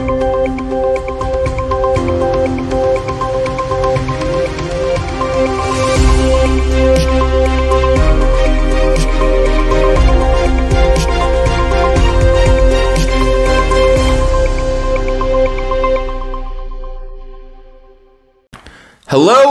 Hello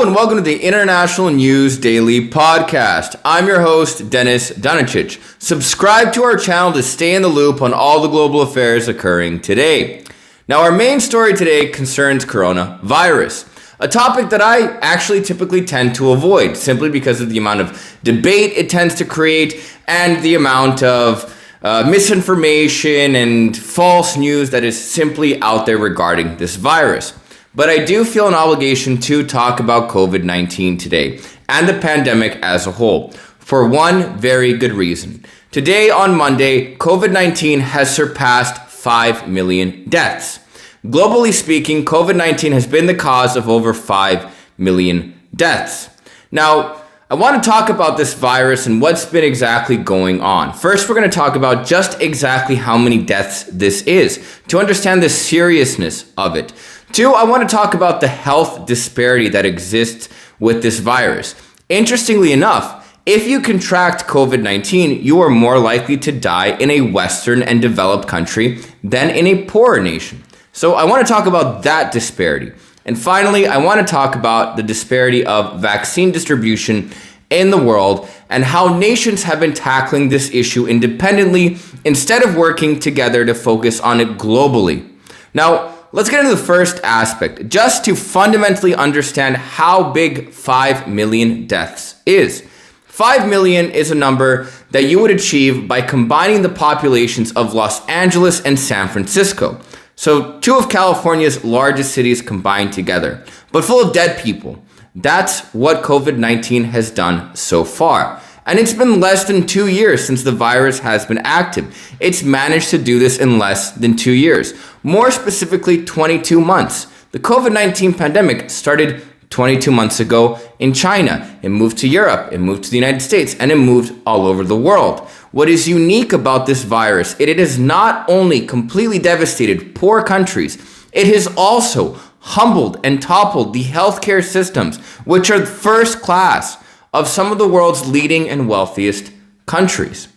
and welcome to the International News Daily Podcast. I'm your host, Dennis Dunicic. Subscribe to our channel to stay in the loop on all the global affairs occurring today. Now, our main story today concerns coronavirus, a topic that I actually typically tend to avoid simply because of the amount of debate it tends to create and the amount of misinformation and false news that is simply out there regarding this virus. But I do feel an obligation to talk about COVID-19 today and the pandemic as a whole for one very good reason. Today on Monday, COVID-19 has surpassed 5 million deaths. Globally speaking, COVID-19 has been the cause of over 5 million deaths. Now, I want to talk about this virus and what's been exactly going on. First, we're going to talk about just exactly how many deaths this is to understand the seriousness of it. Two, I want to talk about the health disparity that exists with this virus. Interestingly enough, if you contract COVID-19, you are more likely to die in a Western and developed country than in a poorer nation. So I want to talk about that disparity. And finally, I want to talk about the disparity of vaccine distribution in the world and how nations have been tackling this issue independently instead of working together to focus on it globally. Now, let's get into the first aspect, just to fundamentally understand how big 5 million deaths is. 5 million is a number that you would achieve by combining the populations of Los Angeles and San Francisco. So two of California's largest cities combined together, but full of dead people. That's what COVID-19 has done so far. And it's been less than 2 years since the virus has been active. It's managed to do this in less than 2 years. More specifically, 22 months. The COVID-19 pandemic started 22 months ago in China. It moved to Europe, it moved to the United States, and it moved all over the world. What is unique about this virus, it has not only completely devastated poor countries, it has also humbled and toppled the healthcare systems, which are first class of some of the world's leading and wealthiest countries.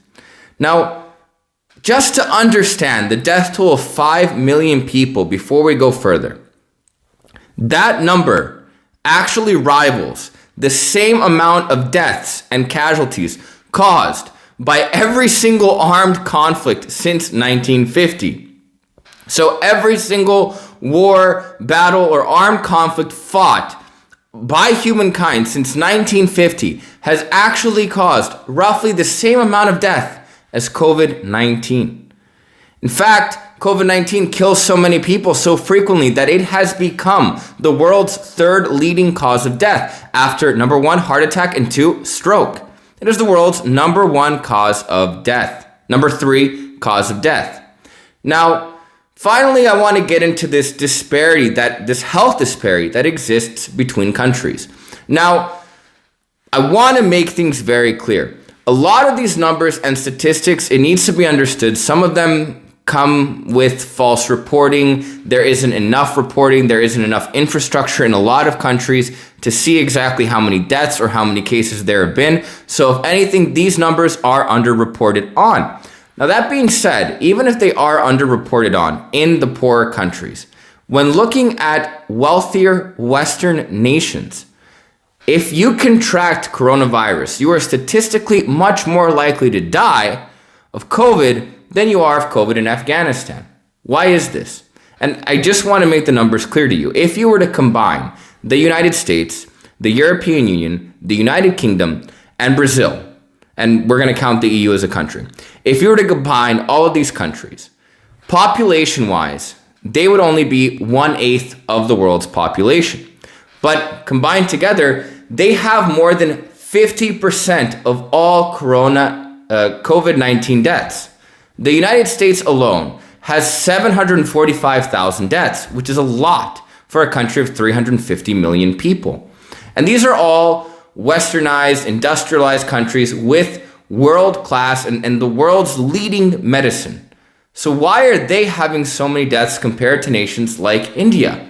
Now, just to understand the death toll of 5 million people before we go further, that number actually rivals the same amount of deaths and casualties caused by every single armed conflict since 1950. So every single war, battle, or armed conflict fought by humankind since 1950 has actually caused roughly the same amount of death as COVID-19. In fact, COVID-19 kills so many people so frequently that it has become the world's third leading cause of death after number 1, heart attack, and 2, stroke. It is the world's number 1 cause of death. Number 3, cause of death. Now, finally, I want to get into this disparity, this health disparity that exists between countries. Now, I want to make things very clear. A lot of these numbers and statistics, it needs to be understood. Some of them come with false reporting. There isn't enough reporting. There isn't enough infrastructure in a lot of countries to see exactly how many deaths or how many cases there have been. So if anything, these numbers are underreported on. Now, that being said, even if they are underreported on in the poorer countries, when looking at wealthier Western nations, if you contract coronavirus, you are statistically much more likely to die of COVID than you are of COVID in Afghanistan. Why is this? And I just want to make the numbers clear to you. If you were to combine the United States, the European Union, the United Kingdom, and Brazil, and we're going to count the EU as a country. If you were to combine all of these countries, population-wise, they would only be 1/8 of the world's population. But combined together, they have more than 50% of all COVID-19 deaths. The United States alone has 745,000 deaths, which is a lot for a country of 350 million people. And these are all westernized, industrialized countries with world-class and the world's leading medicine. So why are they having so many deaths compared to nations like India?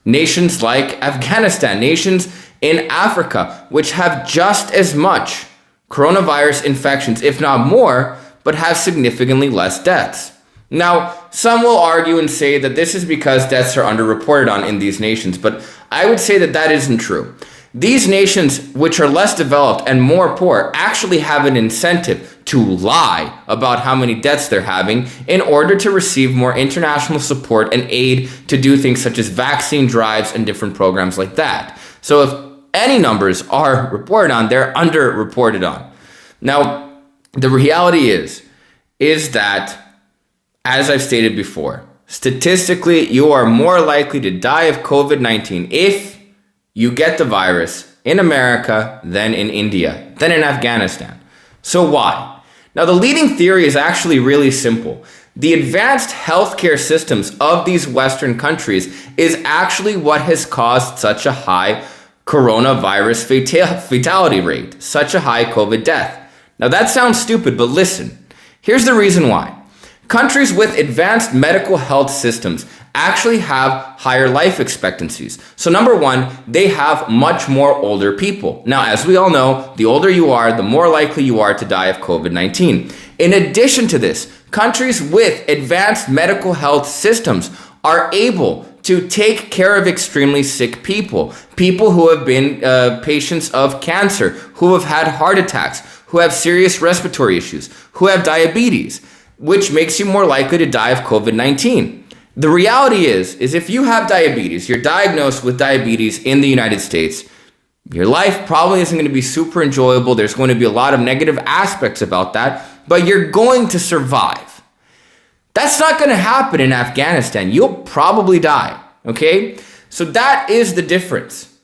Nations like Afghanistan, nations in Africa, which have just as much coronavirus infections, if not more, but have significantly less deaths. Now, some will argue and say that this is because deaths are underreported on in these nations, but I would say that that isn't true. These nations, which are less developed and more poor, actually have an incentive to lie about how many deaths they're having in order to receive more international support and aid to do things such as vaccine drives and different programs like that. So if any numbers are reported on, they're underreported on. Now, the reality is that, as I've stated before, statistically, you are more likely to die of COVID-19 if you get the virus in America than in India, than in Afghanistan. So why? Now, the leading theory is actually really simple. The advanced healthcare systems of these Western countries is actually what has caused such a high coronavirus fatality rate, such a high COVID death. Now, that sounds stupid, but listen. Here's the reason why. Countries with advanced medical health systems actually have higher life expectancies. So number one, they have much more older people. Now, as we all know, the older you are, the more likely you are to die of COVID-19. In addition to this, countries with advanced medical health systems are able to take care of extremely sick people who have been patients of cancer, who have had heart attacks, who have serious respiratory issues, who have diabetes, which makes you more likely to die of COVID-19. The reality is if you have diabetes, you're diagnosed with diabetes in the United States, your life probably isn't going to be super enjoyable. There's going to be a lot of negative aspects about that, but you're going to survive. That's not going to happen in Afghanistan. You'll probably die, okay? So that is the difference.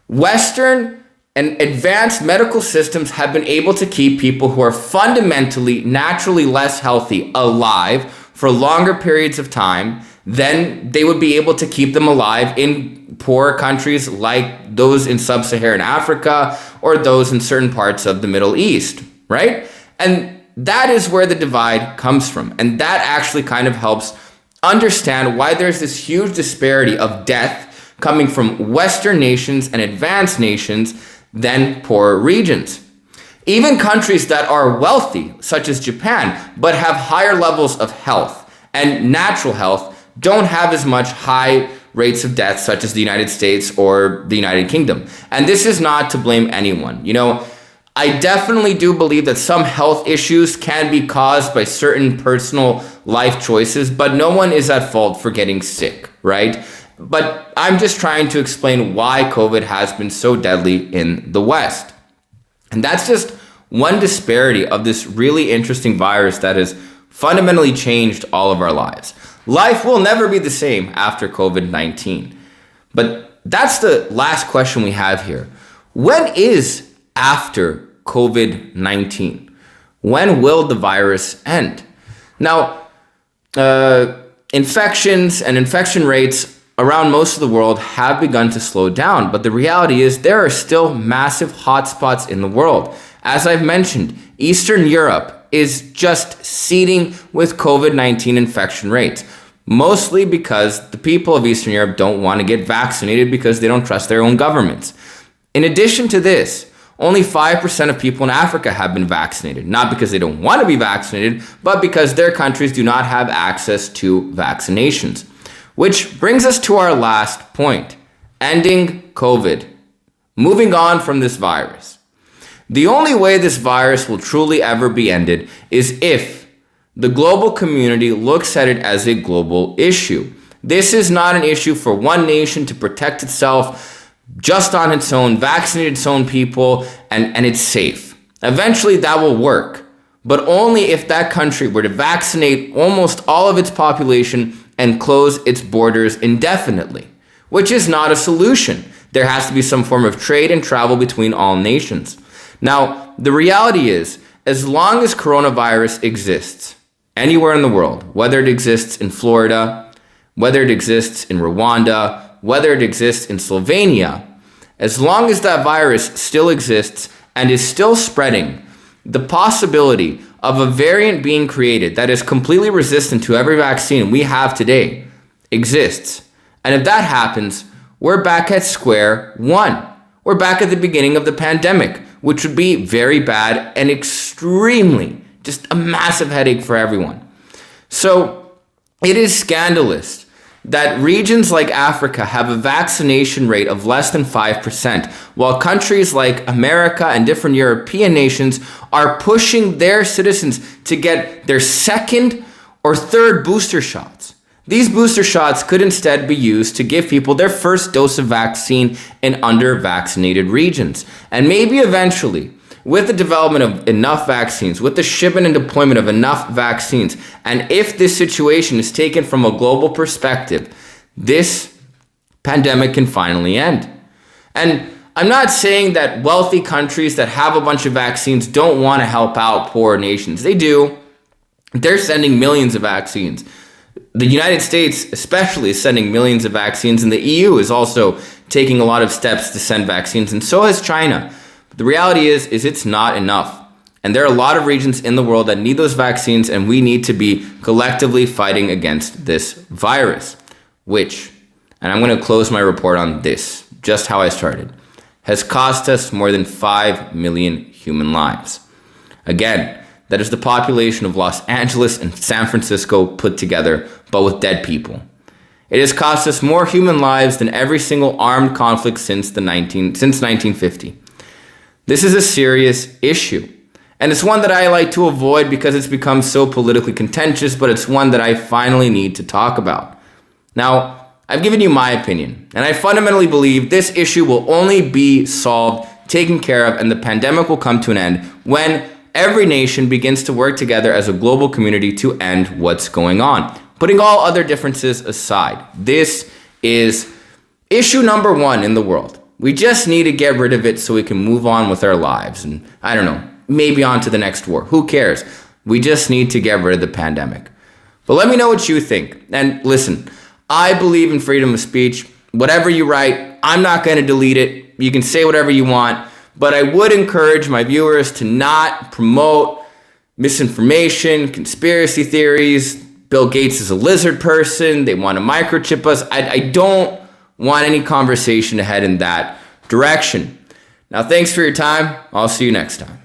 Western and advanced medical systems have been able to keep people who are fundamentally, naturally less healthy alive for longer periods of time than they would be able to keep them alive in poor countries like those in sub-Saharan Africa or those in certain parts of the Middle East, right? And that is where the divide comes from. And that actually kind of helps understand why there's this huge disparity of death coming from Western nations and advanced nations than poorer regions. Even countries that are wealthy, such as Japan, but have higher levels of health and natural health, don't have as much high rates of death, such as the United States or the United Kingdom. And this is not to blame anyone. You know, I definitely do believe that some health issues can be caused by certain personal life choices, but no one is at fault for getting sick, right? But I'm just trying to explain why COVID has been so deadly in the West. And that's just one disparity of this really interesting virus that has fundamentally changed all of our lives. Life will never be the same after COVID-19. But that's the last question we have here. When is after COVID-19? When will the virus end? Now, infections and infection rates around most of the world have begun to slow down, but the reality is there are still massive hotspots in the world. As I've mentioned, Eastern Europe is just seething with COVID-19 infection rates, mostly because the people of Eastern Europe don't want to get vaccinated because they don't trust their own governments. In addition to this, only 5% of people in Africa have been vaccinated, not because they don't want to be vaccinated, but because their countries do not have access to vaccinations. Which brings us to our last point, ending COVID, moving on from this virus. The only way this virus will truly ever be ended is if the global community looks at it as a global issue. This is not an issue for one nation to protect itself just on its own, vaccinate its own people, and it's safe. Eventually that will work, but only if that country were to vaccinate almost all of its population and close its borders indefinitely, which is not a solution. There has to be some form of trade and travel between all nations. Now, the reality is, as long as coronavirus exists anywhere in the world, whether it exists in Florida, whether it exists in Rwanda, whether it exists in Slovenia, as long as that virus still exists and is still spreading, the possibility of a variant being created that is completely resistant to every vaccine we have today exists. And if that happens, we're back at square one. We're back at the beginning of the pandemic, which would be very bad and extremely, just a massive headache for everyone. So it is scandalous that regions like Africa have a vaccination rate of less than 5%, while countries like America and different European nations are pushing their citizens to get their second or third booster shots. These booster shots could instead be used to give people their first dose of vaccine in under-vaccinated regions. And maybe eventually, with the development of enough vaccines, with the shipment and deployment of enough vaccines, and if this situation is taken from a global perspective, this pandemic can finally end. And I'm not saying that wealthy countries that have a bunch of vaccines don't want to help out poor nations. They do. They're sending millions of vaccines. The United States especially is sending millions of vaccines, and the EU is also taking a lot of steps to send vaccines, and so has China. But the reality is it's not enough. And there are a lot of regions in the world that need those vaccines, and we need to be collectively fighting against this virus, which, and I'm going to close my report on this, just how I started, has cost us more than 5 million human lives. Again, that is the population of Los Angeles and San Francisco put together, but with dead people. It has cost us more human lives than every single armed conflict since 1950. This is a serious issue. And it's one that I like to avoid because it's become so politically contentious, but it's one that I finally need to talk about. Now, I've given you my opinion, and I fundamentally believe this issue will only be solved, taken care of, and the pandemic will come to an end when every nation begins to work together as a global community to end what's going on. Putting all other differences aside, this is issue number one in the world. We just need to get rid of it so we can move on with our lives. And I don't know, maybe on to the next war. Who cares? We just need to get rid of the pandemic. But let me know what you think. And listen, I believe in freedom of speech. Whatever you write, I'm not going to delete it. You can say whatever you want. But I would encourage my viewers to not promote misinformation, conspiracy theories. Bill Gates is a lizard person. They want to microchip us. I don't want any conversation to head in that direction. Now, thanks for your time. I'll see you next time.